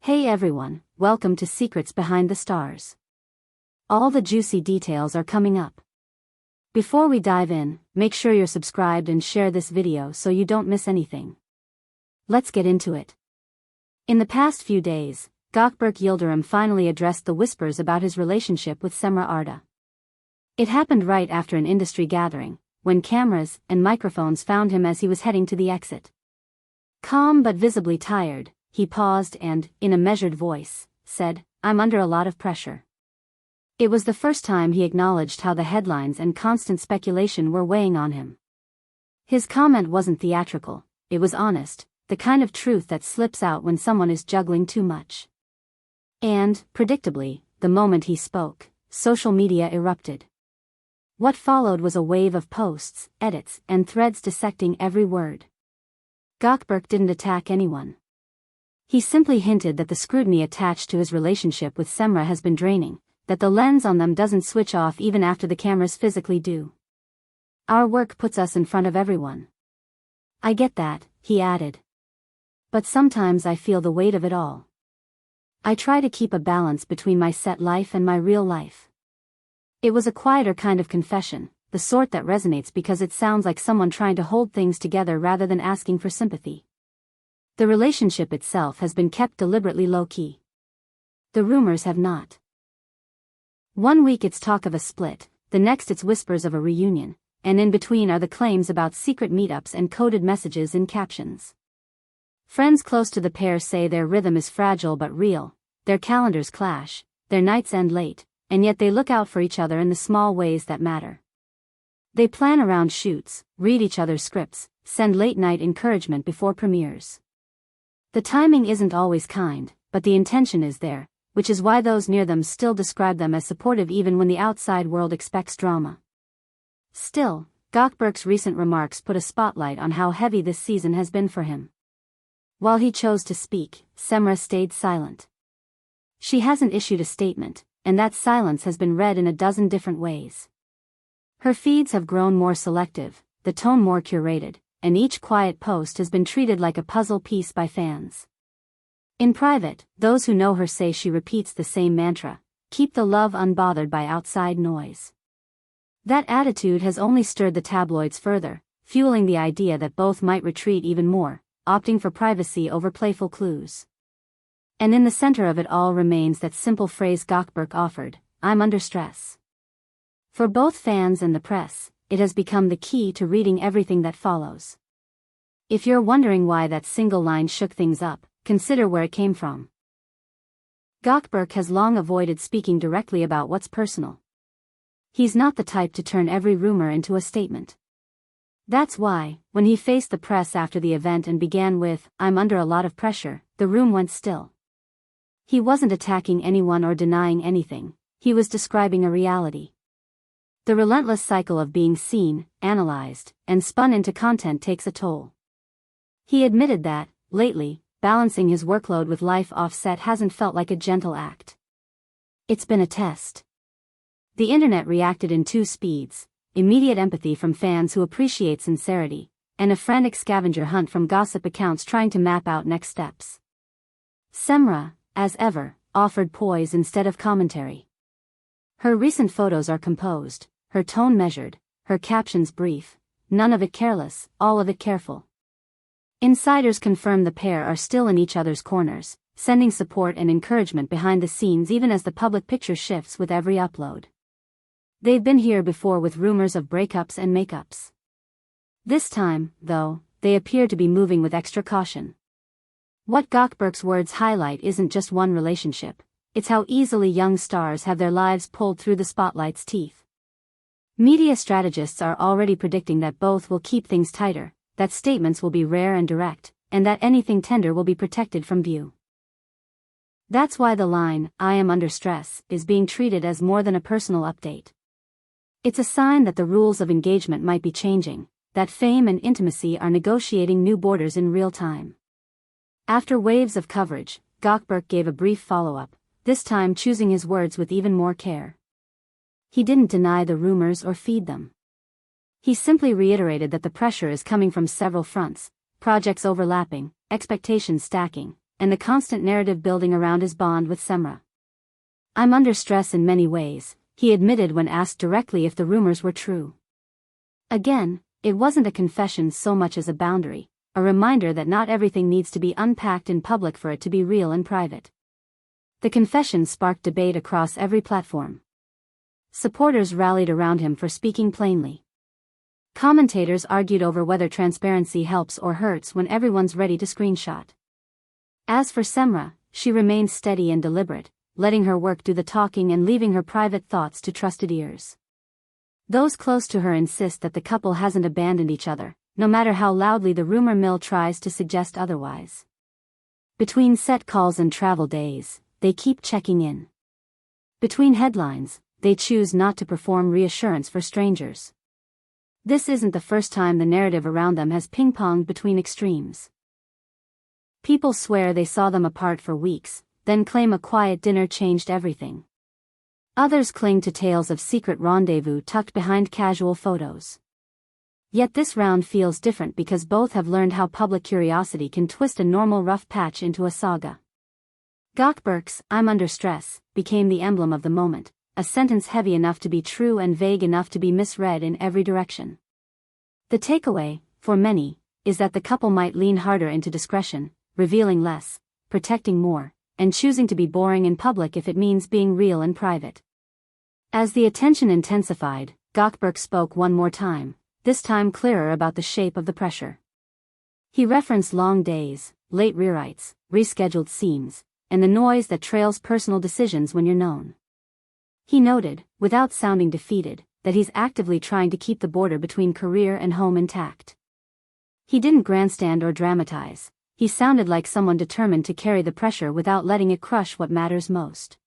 Hey everyone, welcome to Secrets Behind the Stars. All the juicy details are coming up. Before we dive in, make sure you're subscribed and share this video so you don't miss anything. Let's get into it. In the past few days, Gökberk Yildirim finally addressed the whispers about his relationship with Cemre. It happened right after an industry gathering, when cameras and microphones found him as he was heading to the exit. Calm but visibly tired, he paused and, in a measured voice, said, "I'm under a lot of pressure." It was the first time he acknowledged how the headlines and constant speculation were weighing on him. His comment wasn't theatrical, it was honest, the kind of truth that slips out when someone is juggling too much. And, predictably, the moment he spoke, social media erupted. What followed was a wave of posts, edits, and threads dissecting every word. Gökberk didn't attack anyone. He simply hinted that the scrutiny attached to his relationship with Cemre has been draining, that the lens on them doesn't switch off even after the cameras physically do. "Our work puts us in front of everyone. I get that," he added. "But sometimes I feel the weight of it all. I try to keep a balance between my set life and my real life." It was a quieter kind of confession, the sort that resonates because it sounds like someone trying to hold things together rather than asking for sympathy. The relationship itself has been kept deliberately low-key. The rumors have not. One week it's talk of a split, the next it's whispers of a reunion, and in between are the claims about secret meetups and coded messages in captions. Friends close to the pair say their rhythm is fragile but real, their calendars clash, their nights end late, and yet they look out for each other in the small ways that matter. They plan around shoots, read each other's scripts, send late-night encouragement before premieres. The timing isn't always kind, but the intention is there, which is why those near them still describe them as supportive even when the outside world expects drama. Still, Gökberk's recent remarks put a spotlight on how heavy this season has been for him. While he chose to speak, Cemre stayed silent. She hasn't issued a statement, and that silence has been read in a dozen different ways. Her feeds have grown more selective, the tone more curated, and each quiet post has been treated like a puzzle piece by fans. In private, those who know her say she repeats the same mantra: keep the love unbothered by outside noise. That attitude has only stirred the tabloids further, fueling the idea that both might retreat even more, opting for privacy over playful clues. And in the center of it all remains that simple phrase Gökberk offered: "I'm under stress." For both fans and the press, it has become the key to reading everything that follows. If you're wondering why that single line shook things up, consider where it came from. Gökberk has long avoided speaking directly about what's personal. He's not the type to turn every rumor into a statement. That's why, when he faced the press after the event and began with, "I'm under a lot of pressure," the room went still. He wasn't attacking anyone or denying anything, he was describing a reality. The relentless cycle of being seen, analyzed, and spun into content takes a toll. He admitted that, lately, balancing his workload with life offset hasn't felt like a gentle act. It's been a test. The internet reacted in two speeds: immediate empathy from fans who appreciate sincerity, and a frantic scavenger hunt from gossip accounts trying to map out next steps. Cemre, as ever, offered poise instead of commentary. Her recent photos are composed, her tone measured, her captions brief, none of it careless, all of it careful. Insiders confirm the pair are still in each other's corners, sending support and encouragement behind the scenes even as the public picture shifts with every upload. They've been here before with rumors of breakups and makeups. This time, though, they appear to be moving with extra caution. What Gökberk's words highlight isn't just one relationship, it's how easily young stars have their lives pulled through the spotlight's teeth. Media strategists are already predicting that both will keep things tighter, that statements will be rare and direct, and that anything tender will be protected from view. That's why the line, "I am under stress," is being treated as more than a personal update. It's a sign that the rules of engagement might be changing, that fame and intimacy are negotiating new borders in real time. After waves of coverage, Gökberk gave a brief follow-up, this time choosing his words with even more care. He didn't deny the rumors or feed them. He simply reiterated that the pressure is coming from several fronts: projects overlapping, expectations stacking, and the constant narrative building around his bond with Cemre. "I'm under stress in many ways," he admitted when asked directly if the rumors were true. Again, it wasn't a confession so much as a boundary, a reminder that not everything needs to be unpacked in public for it to be real and private. The confession sparked debate across every platform. Supporters rallied around him for speaking plainly. Commentators argued over whether transparency helps or hurts when everyone's ready to screenshot. As for Cemre, she remained steady and deliberate, letting her work do the talking and leaving her private thoughts to trusted ears. Those close to her insist that the couple hasn't abandoned each other, no matter how loudly the rumor mill tries to suggest otherwise. Between set calls and travel days, they keep checking in. Between headlines, they choose not to perform reassurance for strangers. This isn't the first time the narrative around them has ping-ponged between extremes. People swear they saw them apart for weeks, then claim a quiet dinner changed everything. Others cling to tales of secret rendezvous tucked behind casual photos. Yet this round feels different because both have learned how public curiosity can twist a normal rough patch into a saga. Gökberk's "I'm under stress" became the emblem of the moment, a sentence heavy enough to be true and vague enough to be misread in every direction. The takeaway, for many, is that the couple might lean harder into discretion, revealing less, protecting more, and choosing to be boring in public if it means being real in private. As the attention intensified, Gökberk spoke one more time, this time clearer about the shape of the pressure. He referenced long days, late rewrites, rescheduled scenes, and the noise that trails personal decisions when you're known. He noted, without sounding defeated, that he's actively trying to keep the border between career and home intact. He didn't grandstand or dramatize. He sounded like someone determined to carry the pressure without letting it crush what matters most.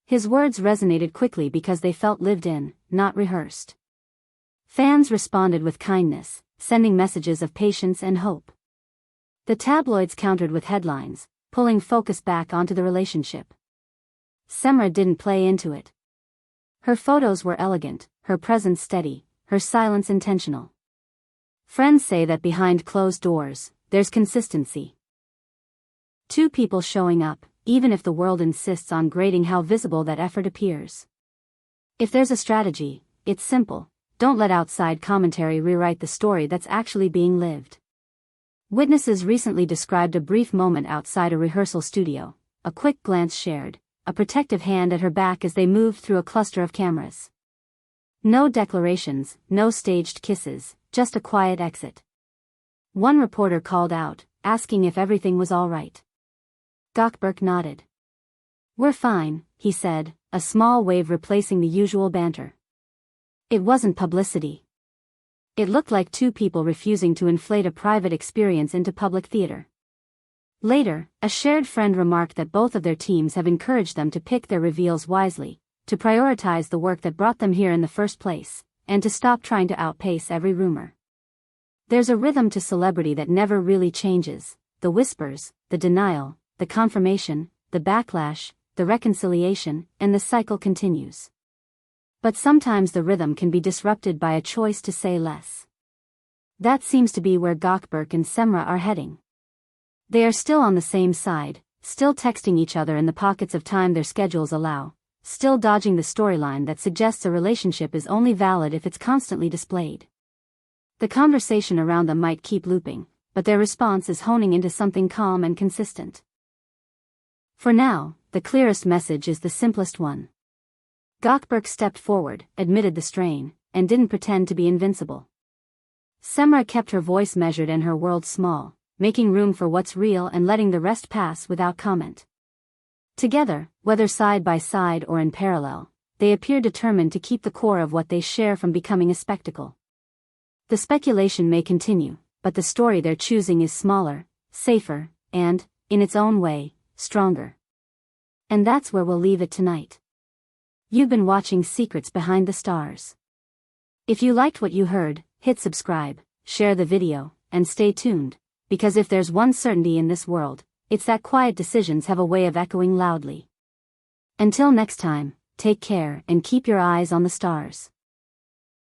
His words resonated quickly because they felt lived in, not rehearsed. Fans responded with kindness, sending messages of patience and hope. The tabloids countered with headlines, pulling focus back onto the relationship. Cemre didn't play into it. Her photos were elegant, her presence steady, her silence intentional. Friends say that behind closed doors, there's consistency. Two people showing up, even if the world insists on grading how visible that effort appears. If there's a strategy, it's simple: don't let outside commentary rewrite the story that's actually being lived. Witnesses recently described a brief moment outside a rehearsal studio, a quick glance shared, a protective hand at her back as they moved through a cluster of cameras. No declarations, no staged kisses, just a quiet exit. One reporter called out, asking if everything was all right. Gökberk nodded. "We're fine," he said, a small wave replacing the usual banter. It wasn't publicity. It looked like two people refusing to inflate a private experience into public theater. Later, a shared friend remarked that both of their teams have encouraged them to pick their reveals wisely, to prioritize the work that brought them here in the first place, and to stop trying to outpace every rumor. There's a rhythm to celebrity that never really changes: the whispers, the denial, the confirmation, the backlash, the reconciliation, and the cycle continues. But sometimes the rhythm can be disrupted by a choice to say less. That seems to be where Gökberk and Cemre are heading. They are still on the same side, still texting each other in the pockets of time their schedules allow, still dodging the storyline that suggests a relationship is only valid if it's constantly displayed. The conversation around them might keep looping, but their response is honing into something calm and consistent. For now, the clearest message is the simplest one. Gökberk stepped forward, admitted the strain, and didn't pretend to be invincible. Cemre kept her voice measured and her world small, making room for what's real and letting the rest pass without comment. Together, whether side by side or in parallel, they appear determined to keep the core of what they share from becoming a spectacle. The speculation may continue, but the story they're choosing is smaller, safer, and, in its own way, stronger. And that's where we'll leave it tonight. You've been watching Secrets Behind the Stars. If you liked what you heard, hit subscribe, share the video, and stay tuned, because if there's one certainty in this world, it's that quiet decisions have a way of echoing loudly. Until next time, take care and keep your eyes on the stars.